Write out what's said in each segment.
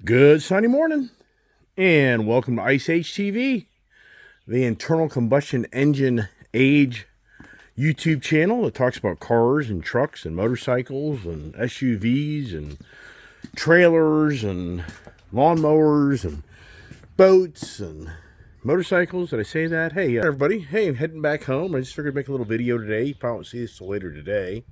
Good Sunday morning, and welcome to Ice Age TV, the internal combustion engine age YouTube channel that talks about cars and trucks and motorcycles and SUVs and trailers and lawnmowers and boats and motorcycles. Did I say that? Hey, everybody. Hey, I'm heading back home. I just figured I'd make a little video today. You probably won't see this till later today.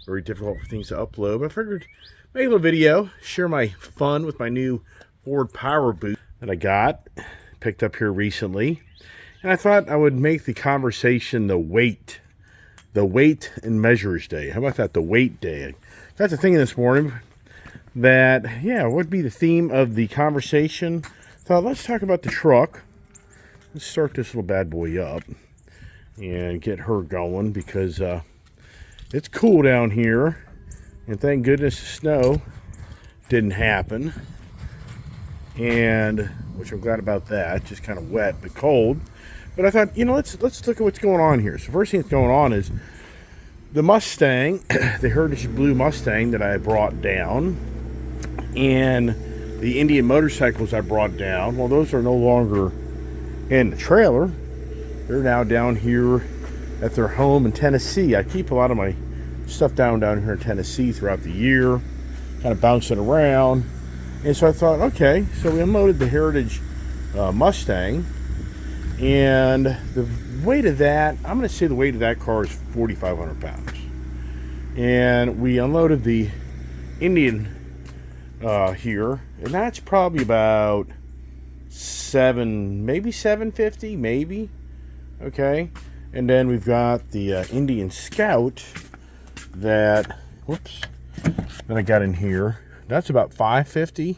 Very difficult for things to upload, but I figured make a little video, share my fun with my new Ford Powerboost that I got, picked up here recently. And I thought I would make the conversation the weight and measures day. How about that, the weight day? I got to thinking this morning that, yeah, what would be the theme of the conversation? Thought, let's talk about the truck. Let's start this little bad boy up and get her going because it's cool down here. And thank goodness the snow didn't happen. And, which I'm glad about that. Just kind of wet but cold. But I thought, let's look at what's going on here. So first thing that's going on is the Mustang, the Heritage Blue Mustang that I brought down, and the Indian motorcycles I brought down. Well, those are no longer in the trailer. They're now down here at their home in Tennessee. I keep a lot of my stuff down here in Tennessee throughout the year, kind of bouncing around. And so I thought, okay, so we unloaded the Heritage Mustang, and the weight of that, I'm going to say the weight of that car is 4,500 pounds. And we unloaded the Indian here, and that's probably about maybe 750, maybe. Okay. And then we've got the Indian Scout that I got in here. That's about 550.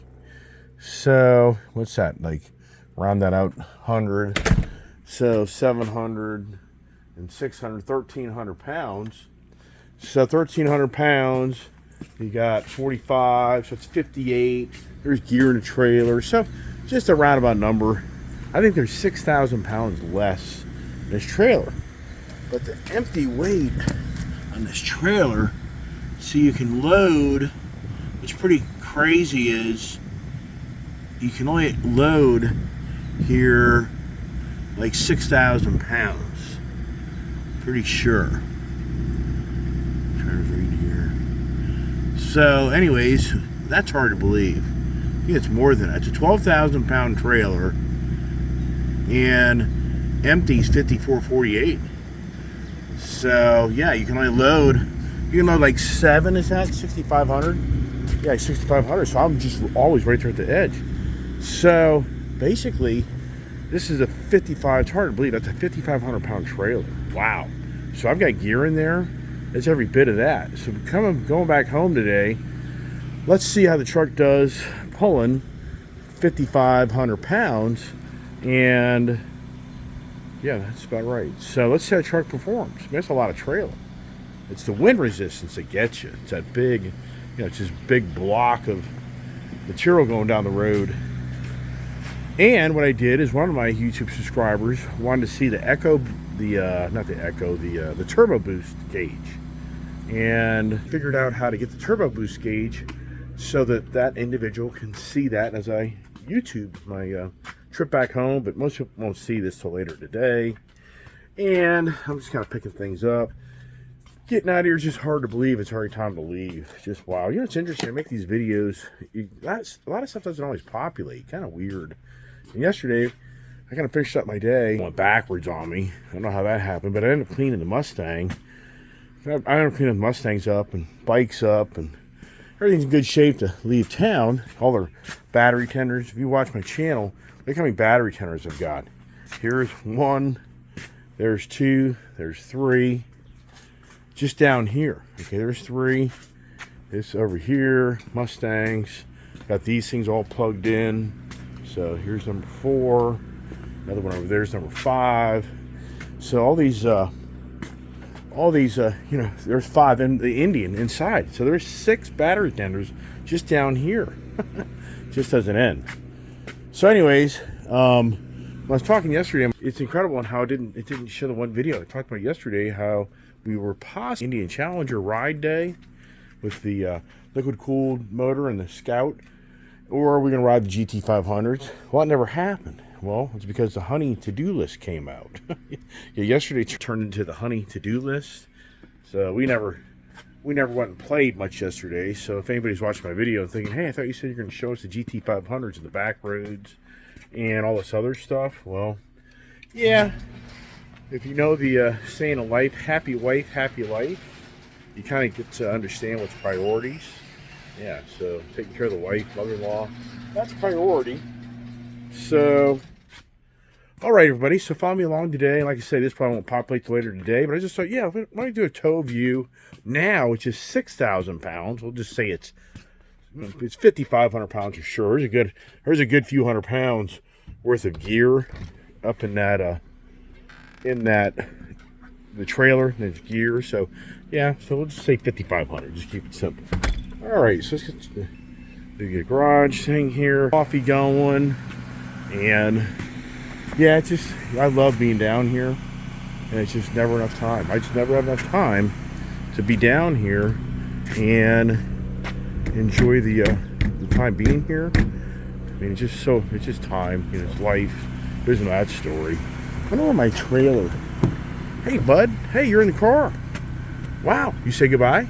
So what's that, like, round that out, 100, so 700 and 600, 1,300 pounds. So 1,300 pounds, you got 45, so it's 58. There's gear in the trailer, so just a roundabout number. I think there's 6,000 pounds less in this trailer. But the empty weight on this trailer, so you can load, what's pretty crazy is you can only load here like 6,000 pounds. Pretty sure. I'm trying to read here. So anyways, that's hard to believe. I think it's more than that. It's a 12,000 pound trailer, and empty's 5448. So yeah, you can only load like 7, is that 6,500? Yeah, 6,500. So I'm just always right there at the edge. So basically, this is a 55, it's hard to believe, that's a 5,500 pound trailer. Wow. So I've got gear in there. It's every bit of that. So going back home today, let's see how the truck does pulling 5,500 pounds. And yeah, that's about right. So let's see how the truck performs. That's a lot of trailer. It's the wind resistance that gets you. It's that big, it's this big block of material going down the road. And what I did is, one of my YouTube subscribers wanted to see the Turbo Boost gauge, and figured out how to get the Turbo Boost gauge so that individual can see that as I YouTube my trip back home. But most people won't see this till later today. And I'm just kind of picking things up. Getting out of here is just hard to believe. It's already time to leave. Just wow. It's interesting. I make these videos. A lot of stuff doesn't always populate. Kind of weird. And yesterday, I kind of finished up my day. It went backwards on me. I don't know how that happened, but I ended up cleaning the Mustang. I ended up cleaning the Mustangs up and bikes up, and everything's in good shape to leave town. All their battery tenders. If you watch my channel, look how many battery tenders I've got. Here's 1. There's 2. There's 3. Just down here. Okay, there's 3. This over here, Mustangs. Got these things all plugged in. So here's number 4. Another one over there is number 5. So all these, there's 5 in the Indian inside. So there's 6 battery tenders just down here. Just doesn't end. So anyways, when I was talking yesterday, it's incredible on how it didn't show the one video. I talked about yesterday how we were past Indian Challenger ride day with the liquid cooled motor and the Scout, Or are we going to ride the GT500s? Well, it never happened. Well, it's because the honey to-do list came out. Yeah, yesterday turned into the honey to-do list. So we never went and played much yesterday. So if anybody's watching my video and thinking, hey, I thought you said you're going to show us the GT500s and the back roads and all this other stuff. Well, yeah. If you know the saying of life, happy wife, happy life, you kind of get to understand what's priorities. Yeah, so taking care of the wife, mother-in-law, that's a priority. So, all right, everybody. So follow me along today. Like I said, this probably won't populate till later today, but I just thought, yeah, why don't you do a tow view now, which is 6,000 pounds. We'll just say it's 5,500 pounds for sure. There's a good few hundred pounds worth of gear up in that the trailer. There's gear. So yeah, so we'll just say 5,500. Just keep it simple. All right, so let's get to the garage thing here. Coffee going, and yeah, it's just, I love being down here, and it's just never enough time. I just never have enough time to be down here and enjoy the time being here. I mean, it's just time. You know, it's life. There's that story. I wonder where my trailer. Hey, bud. Hey, you're in the car. Wow. You say goodbye?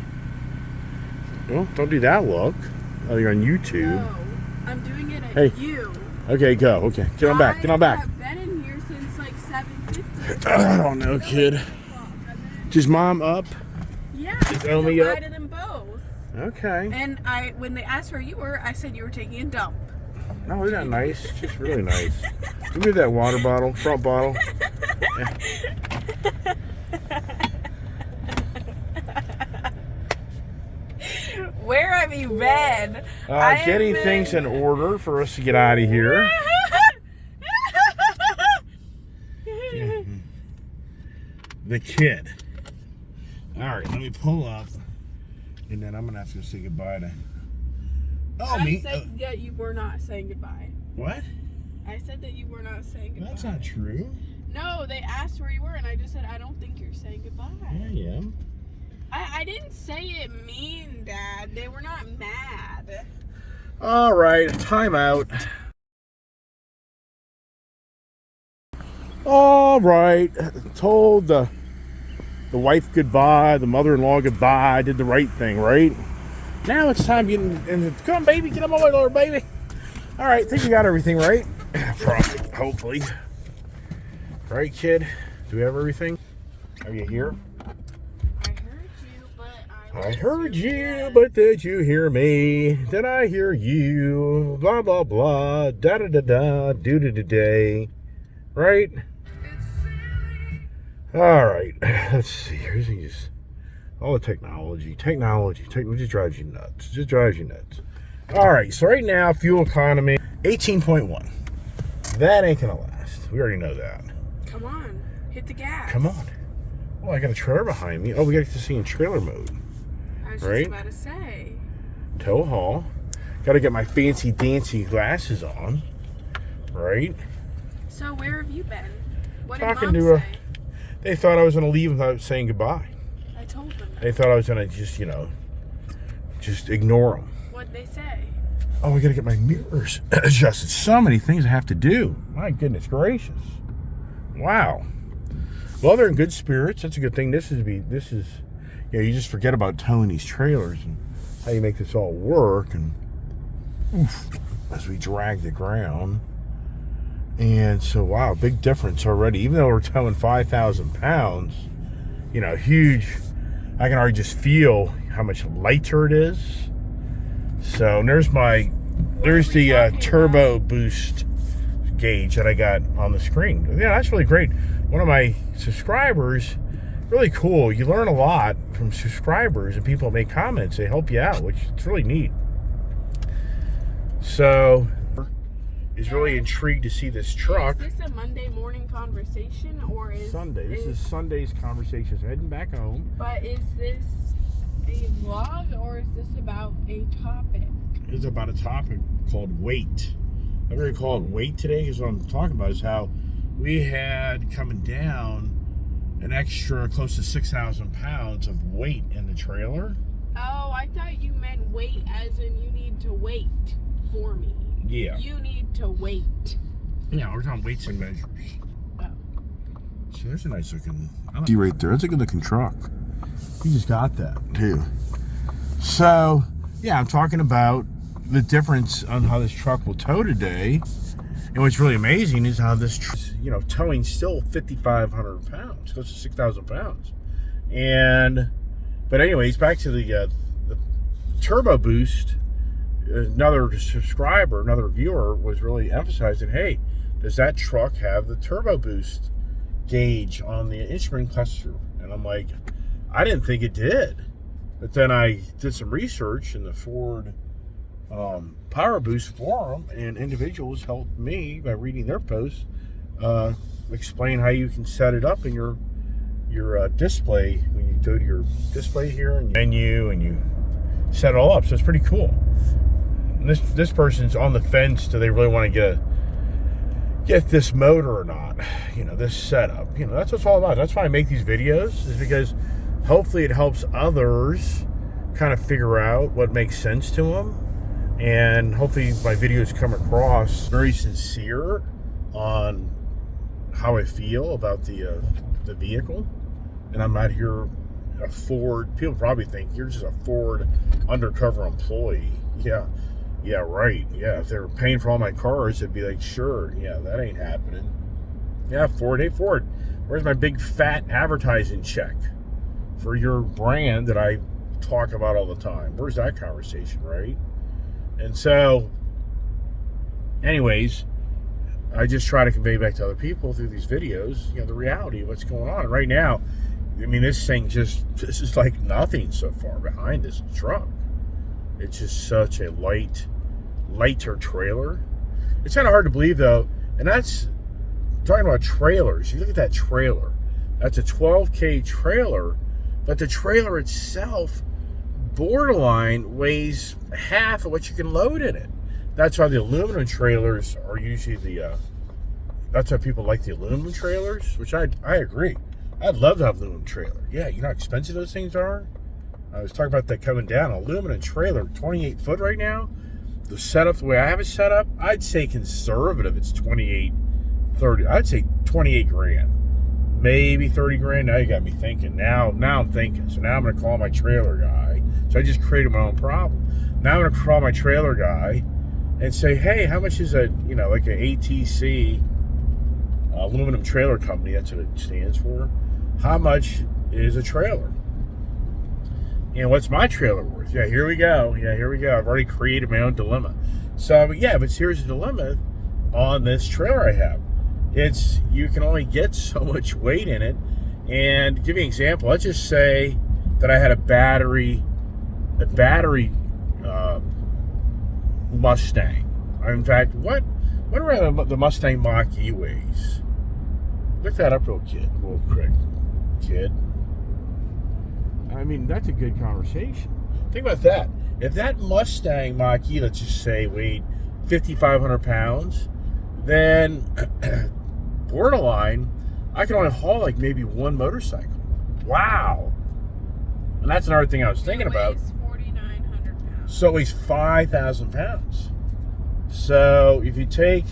Well, don't do that look. Oh, you're on YouTube. No, I'm doing it at you. Okay, go. Okay, get on back. Get on back. I've been in here since like 7:50. I don't know, kid. Is mom up? Yeah, Is Omi up? I them both. Okay. And when they asked where you were, I said you were taking a dump. No, isn't that nice? It's just really nice. Give me that water bottle, front bottle. Yeah. Where have you been? Getting things in order for us to get out of here. Yeah. The kid. All right, let me pull up, and then I'm going to have to say goodbye to... I said that you were not saying goodbye. What? I said that you were not saying goodbye. That's not true. No, they asked where you were, and I just said, I don't think you're saying goodbye. I am. I didn't say it mean, Dad. They were not mad. All right, time out. All right, told the wife goodbye, the mother-in-law goodbye, did the right thing, right? Now it's time to get in. Come on, baby, get on my way, little baby. All right, think we got everything right. Probably, hopefully. Right, kid? Do we have everything? Are you here? I heard you, but did you hear me? Did I hear you? Blah, blah, blah. Da-da-da-da. Do-da-da-day. Right? All right. Let's see. Here's just all the technology. Technology just drives you nuts. Just drives you nuts. All right. So right now, fuel economy, 18.1. That ain't going to last. We already know that. Come on. Hit the gas. Come on. Oh, I got a trailer behind me. Oh, we got to see in trailer mode. I was just about to say. Tow haul. Got to get my fancy dancy glasses on. Right? So where have you been? What did Talking Mom to say? They thought I was going to leave without saying goodbye. I told them that. They thought I was going to just, just ignore them. What'd they say? Oh, I got to get my mirrors adjusted. So many things I have to do. My goodness gracious. Wow. Well, they're in good spirits. That's a good thing. This is, you just forget about towing these trailers and how you make this all work. And oof, as we drag the ground. And so, wow, big difference already. Even though we're towing 5,000 pounds, huge. I can already just feel how much lighter it is. So there's the turbo boost gauge that I got on the screen. Yeah, that's really great. One of my subscribers, really cool. You learn a lot from subscribers and people make comments. They help you out, which is really neat. So, is really intrigued to see this truck. Is this a Monday morning conversation or is Sunday? This is Sunday's conversations. Heading back home. But is this a vlog or is this about a topic? It's about a topic called weight. I'm going to call it weight today because what I'm talking about is how we had coming down an extra close to 6,000 pounds of weight in the trailer. Oh, I thought you meant wait as in you need to wait for me. Yeah. You need to wait. Yeah, we're talking weights and measures. Oh. So there's a nice looking. See right there. That's a good looking truck. He just got that too. So yeah, I'm talking about the difference on how this truck will tow today. And what's really amazing is how this, towing still 5,500 pounds, close to 6,000 pounds. But anyways, back to the turbo boost. Another subscriber, another viewer was really emphasizing, hey, does that truck have the turbo boost gauge on the instrument cluster? And I'm like, I didn't think it did. But then I did some research in the Ford Powerboost forum, and individuals helped me by reading their posts explain how you can set it up in your display when you go to your display here and menu and you set it all up. So it's pretty cool. And this person's on the fence. Do they really want to get this motor or not? This setup. That's what it's all about. That's why I make these videos, is because hopefully it helps others kind of figure out what makes sense to them. And hopefully my videos come across very sincere on how I feel about the vehicle. And I'm not here a Ford. People probably think you're just a Ford undercover employee. Yeah, right. Yeah, if they were paying for all my cars, it'd be like, sure, yeah, that ain't happening. Yeah, Ford. Hey, Ford, where's my big fat advertising check for your brand that I talk about all the time? Where's that conversation, right? And so, anyways, I just try to convey back to other people through these videos, the reality of what's going on. And right now, I mean, this this is like nothing so far behind this truck. It's just such a lighter trailer. It's kind of hard to believe, though, and that's talking about trailers. You look at that trailer. That's a 12K trailer, but the trailer itself borderline weighs half of what you can load in it. That's why the aluminum trailers are usually that's why people like the aluminum trailers, which I agree. I'd love to have an aluminum trailer. Yeah, you know how expensive those things are? I was talking about that coming down. Aluminum trailer, 28 foot right now. The setup, the way I have it set up, I'd say conservative, it's 28, 30. I'd say 28 grand. Maybe 30 grand. Now you got me thinking. Now I'm thinking. So now I'm going to call my trailer guy. So I just created my own problem. Now I'm going to call my trailer guy and say, hey, how much is like an ATC, aluminum trailer company, that's what it stands for. How much is a trailer? And what's my trailer worth? Yeah, here we go. I've already created my own dilemma. So, yeah, but here's the dilemma on this trailer I have. It's, you can only get so much weight in it. And to give you an example, let's just say that I had a battery Mustang. In fact, what around the Mustang Mach-E weighs? Look that up real quick, kid. I mean, that's a good conversation. Think about that. If that Mustang Mach-E, let's just say, weighed 5,500 pounds, then borderline, I can only haul like maybe one motorcycle. Wow. And that's another thing I was thinking about. 4,900 pounds. So it weighs 5,000 pounds. So if you take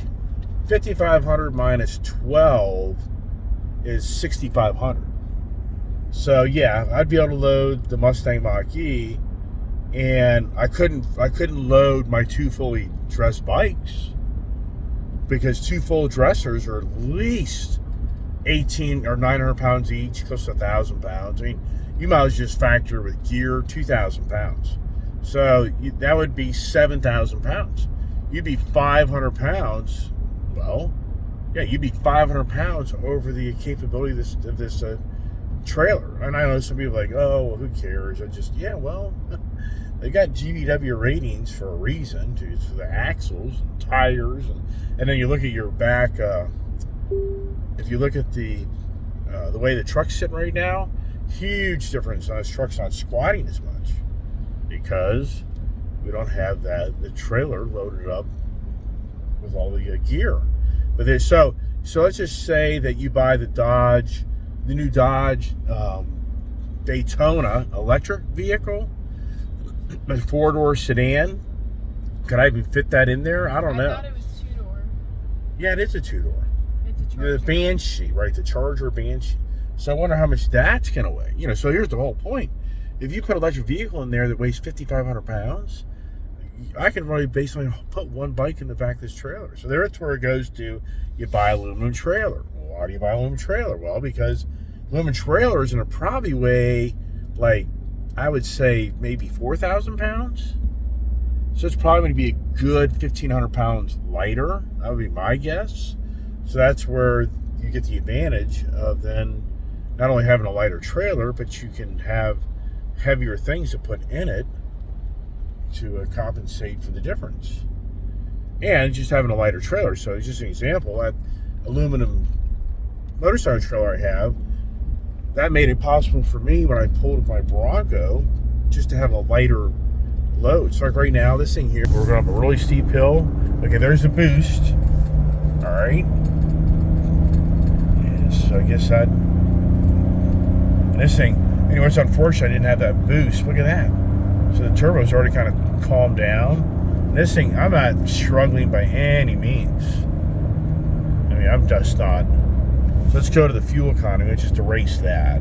5,500 minus 12 is 6,500. So yeah, I'd be able to load the Mustang Mach-E, and I couldn't load my two fully dressed bikes because two full dressers are at least 18 or 900 pounds each, close to 1,000 pounds. I mean, you might as well just factor with gear 2,000 pounds. So that would be 7,000 pounds. You'd be 500 pounds. Well, yeah, you'd be 500 pounds over the capability of this trailer. And I know some people are like, oh, well, who cares? They got GVW ratings for a reason, too. It's for the axles and tires, and then you look at your back. If you look at the way the truck's sitting right now, huge difference. This truck's not squatting as much because we don't have the trailer loaded up with all the gear. But so let's just say that you buy the new Dodge Daytona electric vehicle, a four-door sedan, Could I even fit that in there? I don't know. I thought it was 2-door. Yeah, it is a 2-door. It's a Charger. The Banshee, right? The Charger Banshee. So I wonder how much that's going to weigh. You know, so here's the whole point. If you put an electric vehicle in there that weighs 5,500 pounds, I can really basically put one bike in the back of this trailer. So that's where it goes to, you buy an aluminum trailer. Well, why do you buy an aluminum trailer? Well, because aluminum trailer is going to probably weigh, like, I would say maybe 4,000 pounds. So it's probably going to be a good 1,500 pounds lighter. That would be my guess. So that's where you get the advantage of then not only having a lighter trailer, but you can have heavier things to put in it to compensate for the difference. And just having a lighter trailer. So it's just an example. That aluminum motorcycle trailer I have, that made it possible for me when I pulled my Bronco just to have a lighter load. So like right now, this thing here, we're going up a really steep hill. Okay, there's the boost. All right. And so I guess that, and this thing, anyway, it's unfortunate I didn't have that boost. Look at that. So the turbo's already kind of calmed down. And this thing, I'm not struggling by any means. I mean, I'm just not. So let's go to the fuel economy. Let's just erase that.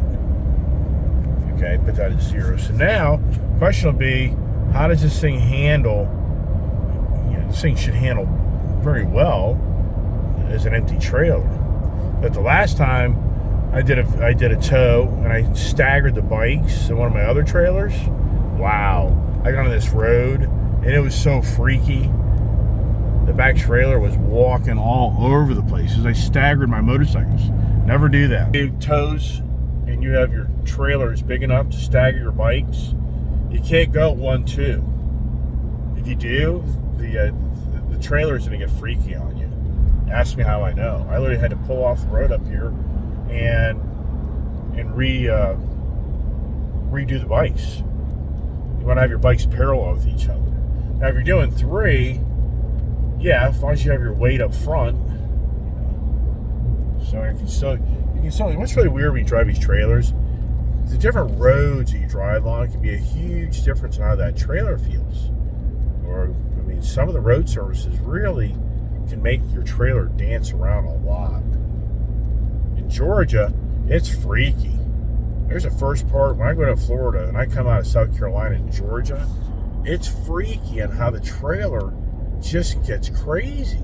Okay, put that at 0. So now, the question will be, how does this thing handle? You know, this thing should handle very well as an empty trailer. But the last time I did a tow and I staggered the bikes in one of my other trailers. Wow, I got on this road and it was so freaky. The back trailer was walking all over the place as I staggered my motorcycles. Never do that. You tows and you have your trailers big enough to stagger your bikes. You can't go 1-2. If you do, the trailer is going to get freaky on you. Ask me how I know. I literally had to pull off the road up here and redo the bikes. You want to have your bikes parallel with each other. Now, if you're doing 3, yeah, as long as you have your weight up front, so you can still. What's really weird when you drive these trailers, the different roads that you drive on can be a huge difference in how that trailer feels. Or, I mean, some of the road surfaces really can make your trailer dance around a lot. In Georgia, it's freaky. There's a first part, when I go to Florida and I come out of South Carolina and Georgia, it's freaky on how the trailer just gets crazy.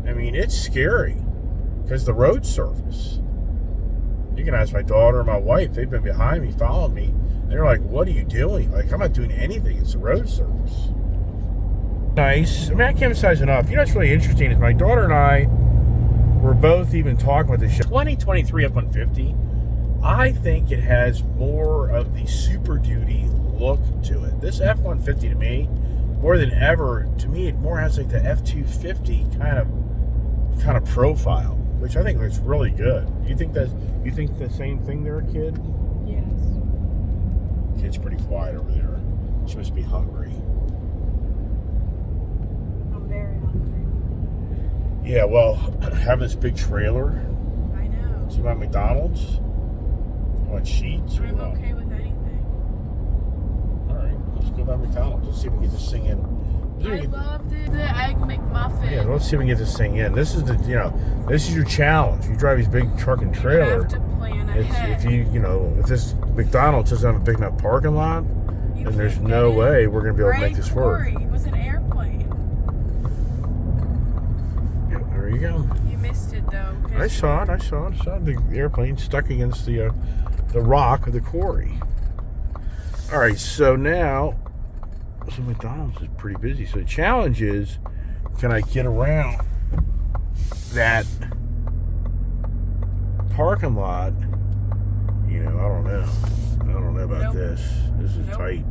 I mean, it's scary because the road surface. You can ask my daughter or my wife. They've been behind me, following me. They're like, what are you doing? Like, I'm not doing anything. It's the road surface. Nice. I mean, I can't emphasize enough. You know what's really interesting is my daughter and I were both even talking about this 2023 F-150. I think it has more of the Super Duty look to it. This F-150 to me, more than ever, to me, it more has like the F-250 kind of profile, which I think looks really good. You think the same thing there, kid? Yes. Kid's pretty quiet over there. She must be hungry. I'm very hungry. Yeah, well, having this big trailer. I know. So you want McDonald's? You want sheets? I'm okay with anything. All right, let's go by McDonald's. Let's see if we can get this thing in. I love the Egg McMuffin. Yeah, let's see if we can get this thing in. This is this is your challenge. You drive these big truck and trailer. You have to plan ahead. If this McDonald's doesn't have a big enough parking lot, then there's no way we're gonna be able to make this work. It was an airplane. Yeah, there you go. You missed it though. I saw it. I saw the airplane stuck against the rock of the quarry. All right, so now. So McDonald's is pretty busy. So the challenge is, can I get around that parking lot? You know, I don't know. I don't know about this. This is tight.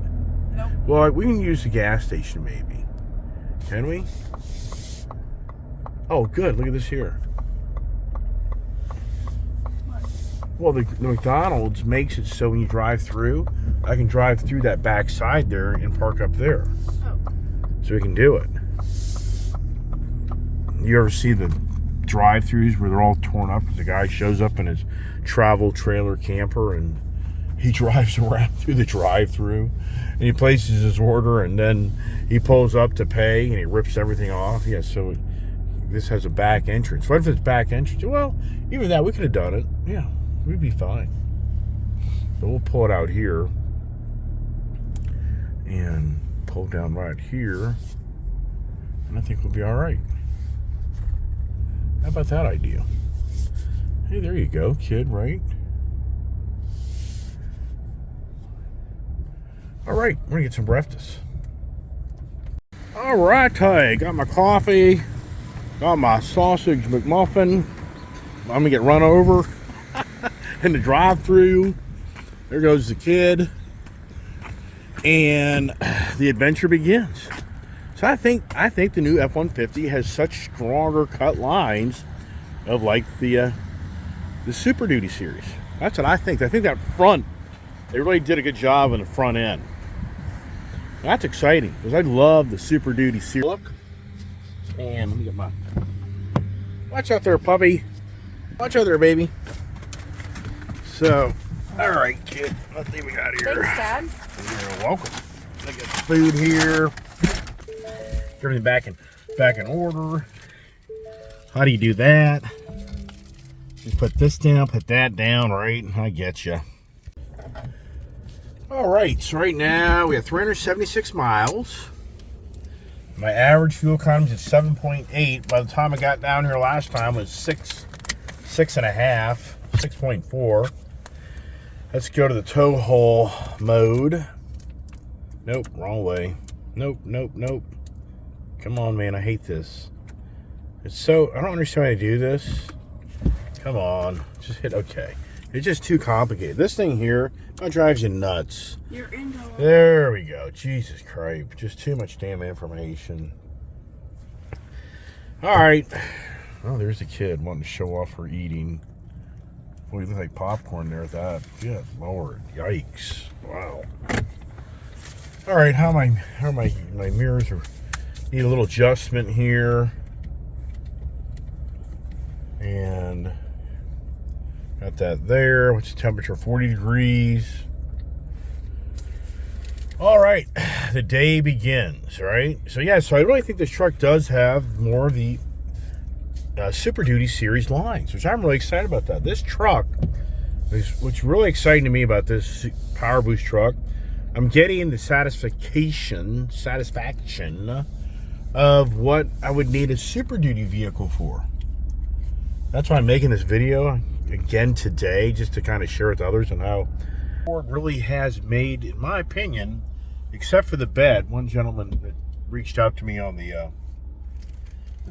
Nope. Well, we can use the gas station maybe. Can we? Oh, good. Look at this here. What? Well, the McDonald's makes it so when you drive through, I can drive through that back side there and park up there. Oh. So we can do it. You ever see the drive-thrus where they're all torn up because the guy shows up in his travel trailer camper and he drives around through the drive-thru, and he places his order, and then he pulls up to pay, and he rips everything off. Yeah, so this has a back entrance. What if it's back entrance? Well, even that, we could have done it. Yeah, we'd be fine. So we'll pull it out here and pull down right here, and I think we'll be all right. How about that idea? Hey, there you go, kid, right? All right, we're gonna get some breakfast. All right, hey, got my coffee, got my sausage McMuffin. I'm gonna get run over in the drive-thru. There goes the kid, and the adventure begins. So I think the new F-150 has such stronger cut lines of like the Super Duty series. That's what I think. I think that front, they really did a good job on the front end. That's exciting because I love the Super Duty series. Look, and let me get my. Watch out there, puppy. Watch out there, baby. So, all right, kid. Let's see what we got here. Thanks, Dad. You're welcome. I got food here. Everything back in order. How do you do that? Just put this down, put that down, right? I get you. All right, so right now we have 376 miles. My average fuel economy is at 7.8. By the time I got down here last time, it was 6.5, 6.4. Let's go to the tow haul mode. Nope, wrong way. Nope. Come on, man, I hate this. It's so, I don't understand how to do this. Come on, just hit okay. It's just too complicated. This thing here, it drives you nuts. You're into it. There we go. Jesus Christ, just too much damn information. All right. Oh, there's a kid wanting to show off her eating. Boy, you look like popcorn there with that. Good Lord, yikes! Wow. All right, how are my mirrors are need a little adjustment here, and got that there. What's the temperature? 40 degrees. All right, the day begins. Right. So yeah, so I really think this truck does have more of the Super Duty series lines, which I'm really excited about. That this truck is what's really exciting to me about this Powerboost truck. I'm getting the satisfaction of what I would need a Super Duty vehicle for. That's why I'm making this video again today, just to kind of share with others on how Ford really has made, in my opinion, except for the bed. One gentleman that reached out to me on the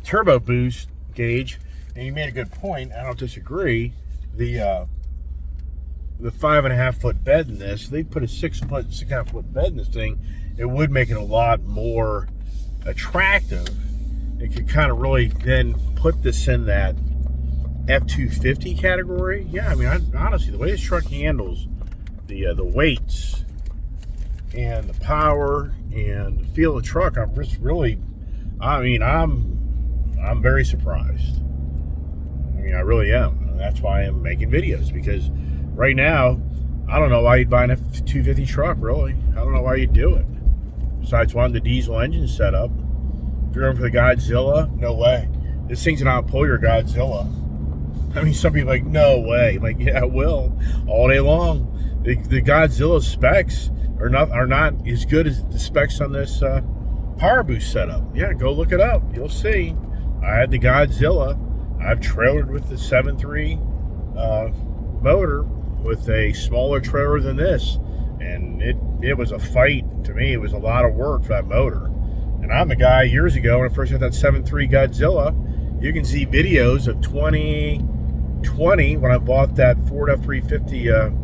turbo boost gauge, and he made a good point. I don't disagree. The 5.5 foot bed in this, they put a 6.5 foot bed in this thing, it would make it a lot more attractive. It could kind of really then put this in that F-250 category. Yeah, I mean, honestly, the way this truck handles the weights and the power and the feel of the truck, I'm just really, I'm very surprised. I mean, I really am. And that's why I'm making videos, because right now, I don't know why you'd buy an F-250 truck, really. I don't know why you'd do it. Besides wanting the diesel engine set up. If you're going for the Godzilla, no way. This thing's not pull your Godzilla. I mean, some people are like, no way. I'm like, yeah, it will. All day long. The Godzilla specs are not as good as the specs on this Powerboost setup. Yeah, go look it up. You'll see. I had the Godzilla. I've trailered with the 7.3 motor with a smaller trailer than this, and it was a fight. To me, it was a lot of work for that motor. And I'm a guy years ago when I first had that 7.3 Godzilla. You can see videos of 2020 when I bought that Ford F-350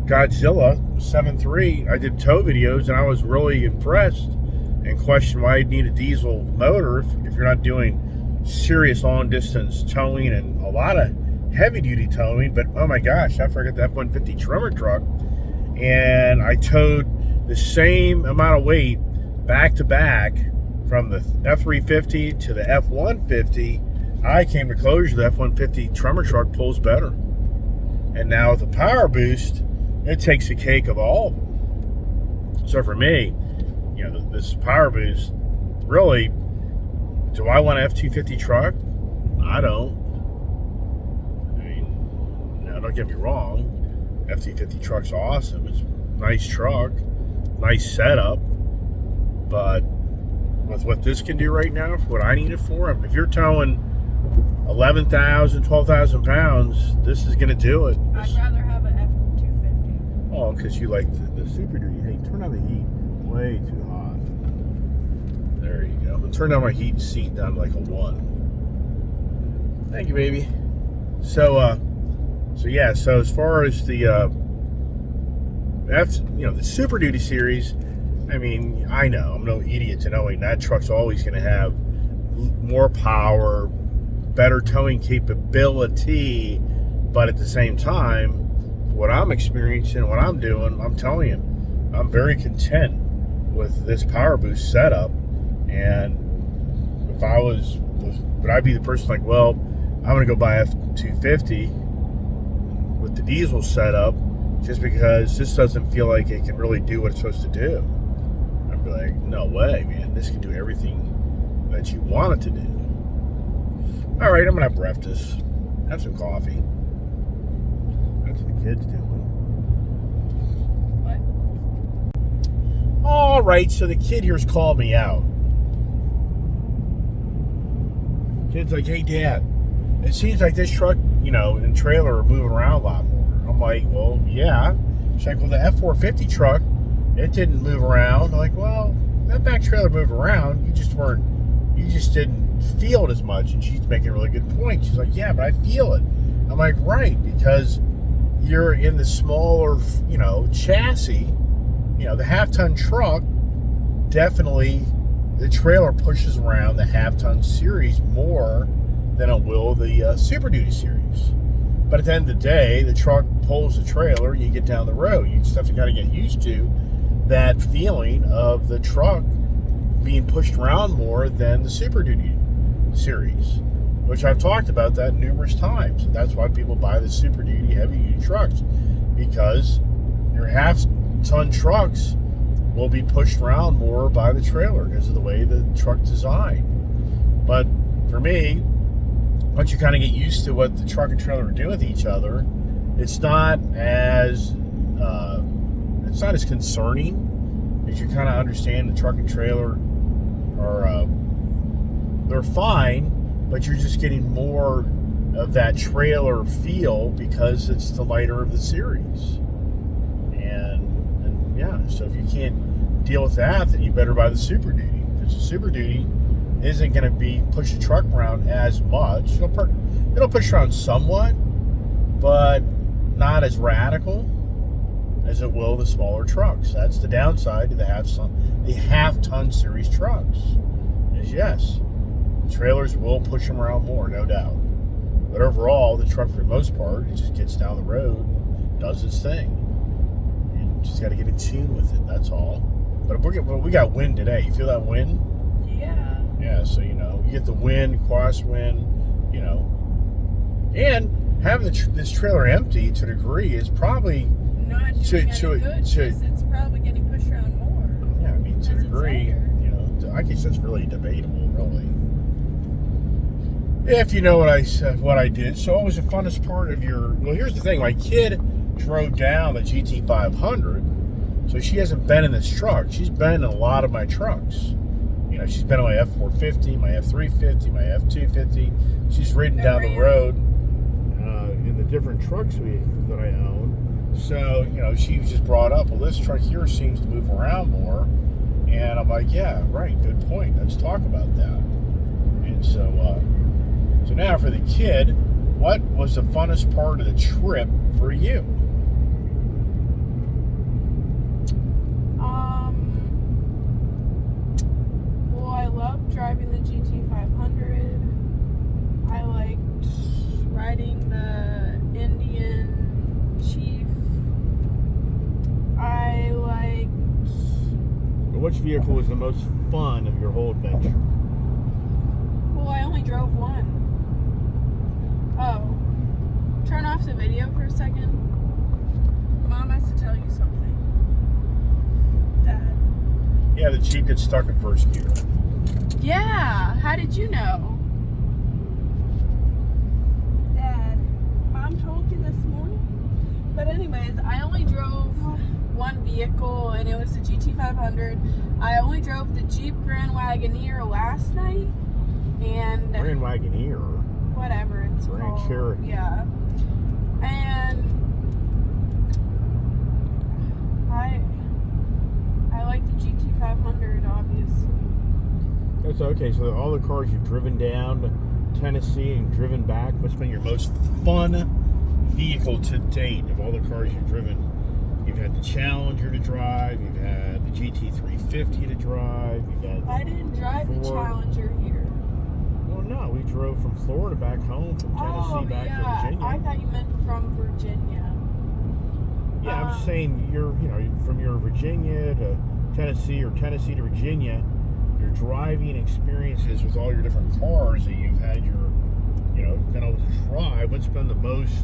Godzilla 7.3. I did tow videos, and I was really impressed and questioned why you'd need a diesel motor if you're not doing serious long distance towing and a lot of heavy duty towing. But oh my gosh, after I got the F-150 trimmer truck and I towed the same amount of weight back to back from the F-350 to the F-150, I came to closure the F-150 trimmer truck pulls better. And now with the Powerboost, it takes the cake of all of them. So for me, this Powerboost, really, do I want an F-250 truck? I don't. I mean, don't get me wrong. F-250 truck's awesome. It's a nice truck, nice setup. But with what this can do right now, for what I need it for, I mean, if you're towing 11,000, 12,000 pounds, this is going to do it. I'd rather have an F-250. Oh, because you like the Super Duty. Hey, turn on the heat. Way too hot. There you go. I'll turn down my heat seat down to like a 1. Thank you, baby. So yeah. So as far as the the Super Duty series, I mean, I know I'm no idiot to knowing that truck's always going to have more power, better towing capability, but at the same time, what I'm experiencing, what I'm doing, I'm telling you, I'm very content with this Powerboost setup. And if I would I be the person like, well, I'm going to go buy F-250 with the diesel setup just because this doesn't feel like it can really do what it's supposed to do? I'd be like, no way, man. This can do everything that you want it to do. All right, I'm going to have breakfast. Have some coffee. That's what the kids doing. What? All right, so the kid here's called me out. Kid's like, hey, Dad, it seems like this truck, and trailer are moving around a lot more. I'm like, well, yeah. She's like, well, the F-450 truck, it didn't move around. I'm like, well, that back trailer moved around. You just didn't feel it as much. And she's making a really good point. She's like, yeah, but I feel it. I'm like, right, because you're in the smaller, chassis. The half-ton truck, definitely the trailer pushes around the half-ton series more than it will the Super Duty series. But at the end of the day, the truck pulls the trailer, you get down the road. You just have to kind of get used to that feeling of the truck being pushed around more than the Super Duty series, which I've talked about that numerous times. That's why people buy the Super Duty heavy-duty trucks, because your half-ton trucks will be pushed around more by the trailer because of the way the truck's designed. But for me, once you kind of get used to what the truck and trailer are doing with each other, it's not as concerning, as you kind of understand the truck and trailer are they're fine, but you're just getting more of that trailer feel because it's the lighter of the series. And yeah, so if you can't deal with that, then you better buy the Super Duty, because the Super Duty isn't going to be push the truck around as much. It'll push around somewhat, but not as radical as it will the smaller trucks. That's the downside to the half-ton series trucks. Is yes, trailers will push them around more, no doubt. But overall, the truck, for the most part, it just gets down the road and does its thing. You just got to get in tune with it. That's all. But we got wind today. You feel that wind? Yeah. Yeah, so, you get the wind, crosswind, and having this trailer empty to a degree is probably not doing any good, because it's probably getting pushed around more. Yeah, I mean, to a degree, I guess that's really debatable, really. If you know what I did. So what was the funnest part of well, here's the thing. My kid drove down the GT500, so she hasn't been in this truck. She's been in a lot of my trucks. She's been on my F-450, my F-350, my F-250. She's ridden down the road in the different trucks that I own. So, she was just brought up, well, this truck here seems to move around more. And I'm like, yeah, right, good point. Let's talk about that. And so now for the kid, what was the funnest part of the trip for you? Well, I loved driving the GT500. I liked riding the Indian Chief. I liked... Which vehicle was the most fun of your whole adventure? Well, I only drove one. Oh. Turn off the video for a second. Mom has to tell you something. Dad. Yeah, the Jeep gets stuck in first gear. Yeah, how did you know? Dad, Mom told you this morning? But anyways, I only drove one vehicle, and it was the GT500. I only drove the Jeep Grand Wagoneer last night, and Grand Wagoneer. whatever it's Grand called. Cherokee. Yeah. And I like the GT500, obviously. That's okay. So all the cars you've driven down to Tennessee and driven back, what's been your most fun vehicle to date of all the cars you've driven? You've had the Challenger to drive, you've had the GT350 to drive, you've had I didn't drive the Challenger here. Well, no, we drove from Florida back home, from Tennessee back to Virginia. I thought you meant from Virginia. Yeah, I'm saying from your Virginia to Tennessee or Tennessee to Virginia, your driving experiences with all your different cars that you've had been able to drive. What's been the most?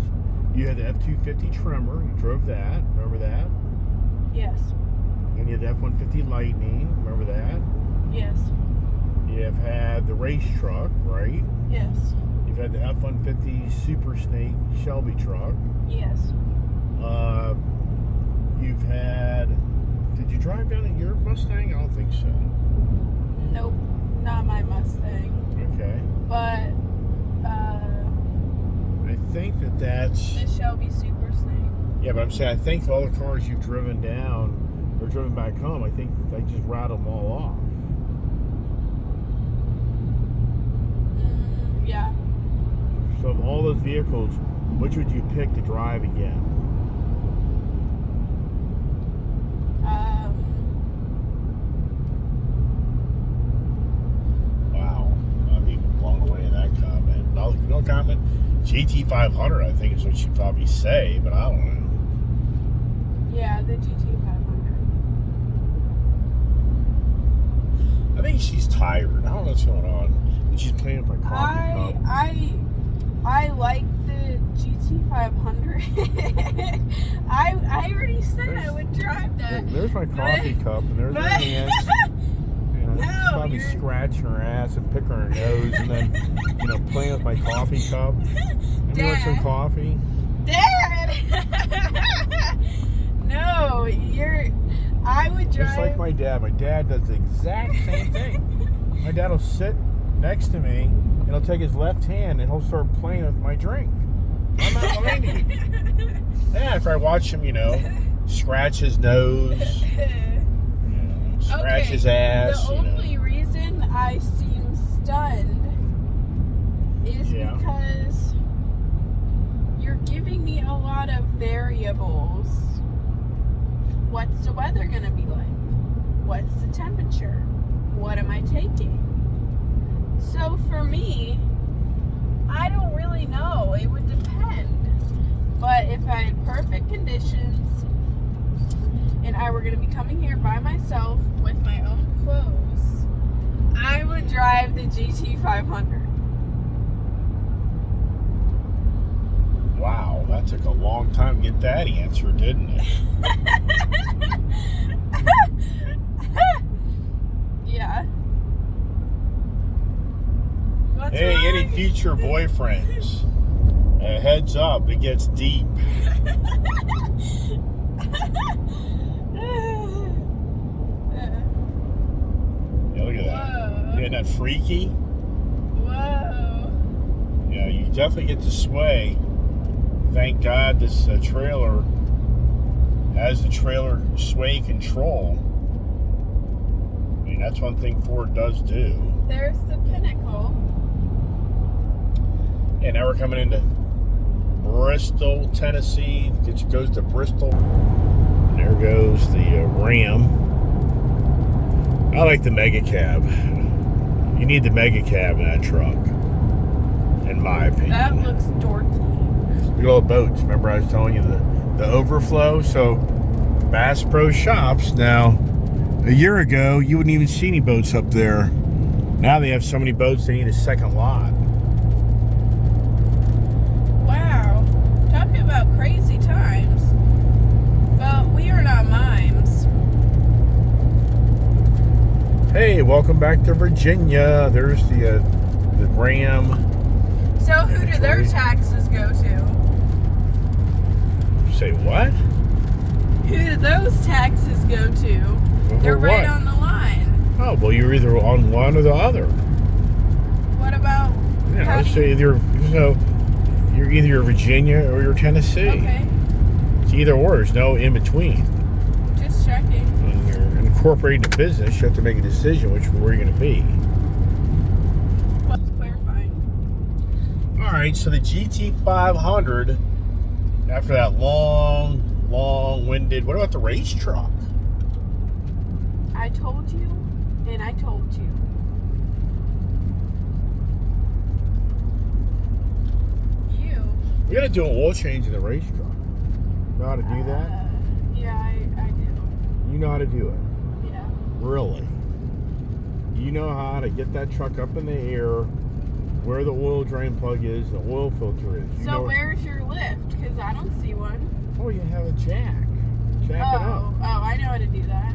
You had the F-250 Tremor. You drove that. Remember that? Yes. And you had the F-150 Lightning. Remember that? Yes. You have had the race truck, right? Yes. You've had the F-150 Super Snake Shelby truck. Yes. You've had... Did you drive down in your Mustang? I don't think so. Nope. Not my Mustang. Okay. But, I think that's... the Shelby Super Snake. Yeah, but I'm saying, I think all the cars you've driven down or driven back home, I think I just rattled them all off. Yeah. So of all those vehicles, which would you pick to drive again? Wow. I'm even blown away in that comment. No comment? GT500, I think is what you'd probably say, but I don't know. Yeah, the GT500. I think she's tired. I don't know what's going on. And she's playing with my coffee cup. I like the GT500. I already said I would drive that. There's my coffee cup, and there's her hands. And No, probably scratching her ass and picking her nose, and then playing with my coffee cup. And you want some coffee? Dad! No, I would drive. Just like my dad. My dad does the exact same thing. My dad will sit next to me, and he'll take his left hand, and he'll start playing with my drink. I'm not lying to you. Yeah, after I watch him, scratch his nose, scratch his ass. The only reason I seem stunned is because you're giving me a lot of variables. What's the weather going to be like? What's the temperature? What am I taking? So for me, I don't really know. It would depend. But if I had perfect conditions and I were going to be coming here by myself with my own clothes, I would drive the GT500. Wow, that took a long time to get that answer, didn't it? Yeah. What's Hey, wrong? any future boyfriends? Heads up, it gets deep. Yeah, look at that. Whoa. Isn't that freaky? Whoa. Yeah, you definitely get to sway. Thank God this trailer has the trailer sway control. I mean, that's one thing Ford does do. There's the Pinnacle. And now we're coming into Bristol, Tennessee. It goes to Bristol. And there goes the Ram. I like the Mega Cab. You need the Mega Cab in that truck, in my opinion. That looks dorky. Look at all the boats. Remember I was telling you the overflow? So Bass Pro Shops, now a year ago you wouldn't even see any boats up there. Now they have so many boats they need a second lot. Wow. Talking about crazy times. Well, we We are not mimes. Hey, welcome back to Virginia. There's the Ram. So who do their taxes go to? Say what? Who do those taxes go to? Well, They're for right what? on the line. Oh, well, you're either on one or the other. What about? Yeah, how let's do say you- you're either Virginia or you're Tennessee. Okay, It's either or. There's no in between. just checking. When you're incorporating a business, you have to make a decision where you're going to be. What's clarifying? All right, so the GT500, after that long-winded, what about the race truck? I told you, and I told you. We got to do an oil change in the race truck. Know how to do that? Yeah, I do. You know how to do it. Yeah. Really? You know how to get that truck up in the air, where the oil drain plug is, the oil filter is. You So know, where's your lift? Because I don't see one. oh, you have a jack. Jack it up. Oh, I know how to do that.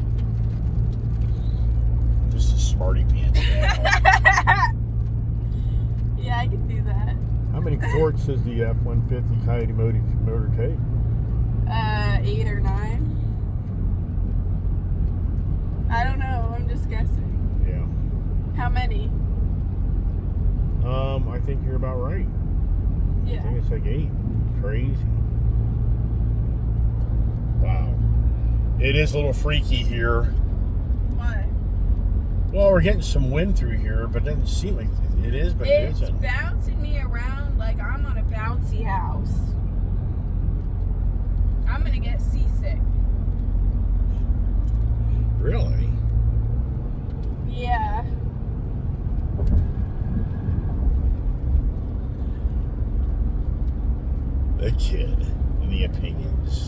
Just a smarty pants. Yeah, I can do that. How many quarts does the F-150 Coyote motor take? 8 or 9. I don't know. I'm just guessing. Yeah. How many? I think you're about right. I Yeah. think it's like 8. Crazy. Wow. It is a little freaky here. What? Well, we're getting some wind through here, but it doesn't seem like it is, but it It's isn't. bouncing me around like I'm on a bouncy house. I'm gonna get seasick. Really? Yeah. The kid and the opinions.